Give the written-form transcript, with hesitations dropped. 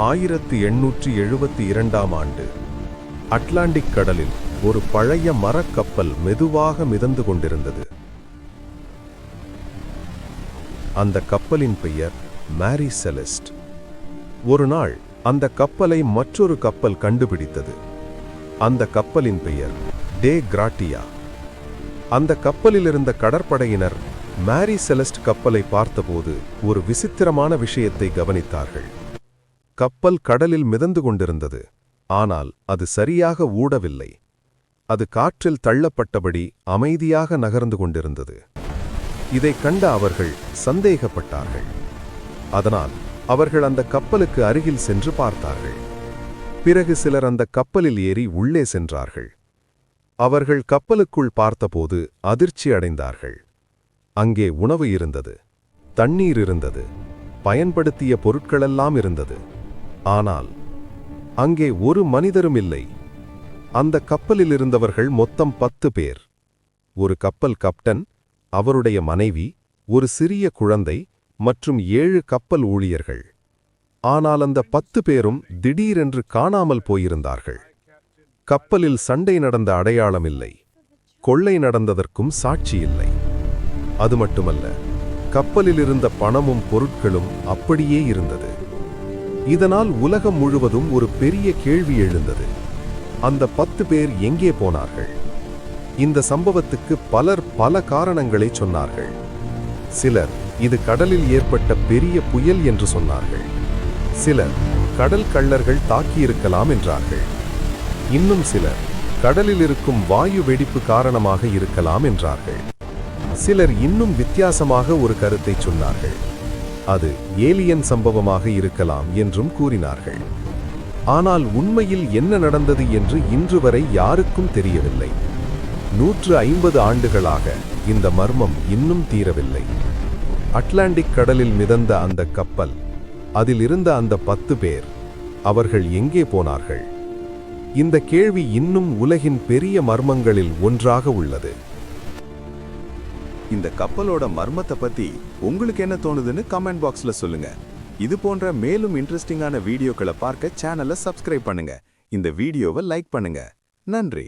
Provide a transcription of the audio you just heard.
1872ஆம் ஆண்டு அட்லாண்டிக் கடலில் ஒரு பழைய மரக்கப்பல் மெதுவாக மிதந்து கொண்டிருந்தது. அந்த கப்பலின் பெயர் மேரி செலஸ்ட். ஒரு நாள் அந்த கப்பலை மற்றொரு கப்பல் கண்டுபிடித்தது. அந்த கப்பலின் பெயர் டே கிராட்டியா. அந்த கப்பலில் இருந்த கடற்படையினர் மேரி செலஸ்ட் கப்பலை பார்த்தபோது ஒரு விசித்திரமான விஷயத்தை கவனித்தார்கள். கப்பல் கடலில் மிதந்து கொண்டிருந்தது, ஆனால் அது சரியாக ஊடவில்லை. அது காற்றில் தள்ளப்பட்டபடி அமைதியாக நகர்ந்து கொண்டிருந்தது. இதைக் கண்ட அவர்கள் சந்தேகப்பட்டார்கள். அதனால் அவர்கள் அந்த கப்பலுக்கு அருகில் சென்று பார்த்தார்கள். பிறகு சிலர் அந்த கப்பலில் ஏறி உள்ளே சென்றார்கள். அவர்கள் கப்பலுக்குள் பார்த்தபோது அதிர்ச்சி அடைந்தார்கள். அங்கே உணவு இருந்தது, தண்ணீர் இருந்தது, பயன்படுத்திய பொருட்களெல்லாம் இருந்தது. ஆனால் அங்கே ஒரு மனிதரும் இல்லை. அந்த கப்பலில் இருந்தவர்கள் மொத்தம் 10 பேர். ஒரு கப்பல் கப்டன், அவருடைய மனைவி, ஒரு சிறிய குழந்தை மற்றும் 7 கப்பல் ஊழியர்கள். ஆனால் அந்த 10 பேரும் திடீரென்று காணாமல் போயிருந்தார்கள். கப்பலில் சண்டை நடந்த அடையாளம் இல்லை, கொள்ளை நடந்ததற்கும் சாட்சி இல்லை. அது மட்டுமல்ல, கப்பலில் இருந்த பணமும் பொருட்களும் அப்படியே இருந்தது. இதனால் உலகம் முழுவதும் ஒரு பெரிய கேள்வி எழுந்தது. அந்த 10 பேர் எங்கே போனார்கள்? இந்த சம்பவத்துக்கு பலர் பல காரணங்களை சொன்னார்கள். சிலர் இது கடலில் ஏற்பட்ட பெரிய புயல் என்று சொன்னார்கள். சிலர் கடல் கள்ளர்கள் தாக்கியிருக்கலாம் என்றார்கள். இன்னும் சிலர் கடலில் இருக்கும் வாயு வெடிப்பு காரணமாக இருக்கலாம் என்றார்கள். சிலர் இன்னும் வித்தியாசமாக ஒரு கருத்தை சொன்னார்கள். அது ஏலியன் சம்பவமாக இருக்கலாம் என்றும் கூறினார்கள். ஆனால் உண்மையில் என்ன நடந்தது என்று இன்று வரை யாருக்கும் தெரியவில்லை. 150 ஆண்டுகளாக இந்த மர்மம் இன்னும் தீரவில்லை. அட்லாண்டிக் கடலில் மிதந்த அந்த கப்பல், அதில் இருந்த அந்த 10 பேர், அவர்கள் எங்கே போனார்கள்? இந்த கேள்வி இன்னும் உலகின் பெரிய மர்மங்களில் ஒன்றாக உள்ளது. இந்த கப்பலோட மர்மத்தை பத்தி உங்களுக்கு என்ன தோணுதுன்னு கமெண்ட் பாக்ஸ்ல சொல்லுங்க. இது போன்ற மேலும் இன்ட்ரெஸ்டிங்கான வீடியோக்களை பார்க்க சேனலை சப்ஸ்கிரைப் பண்ணுங்க. இந்த வீடியோவை லைக் பண்ணுங்க. நன்றி.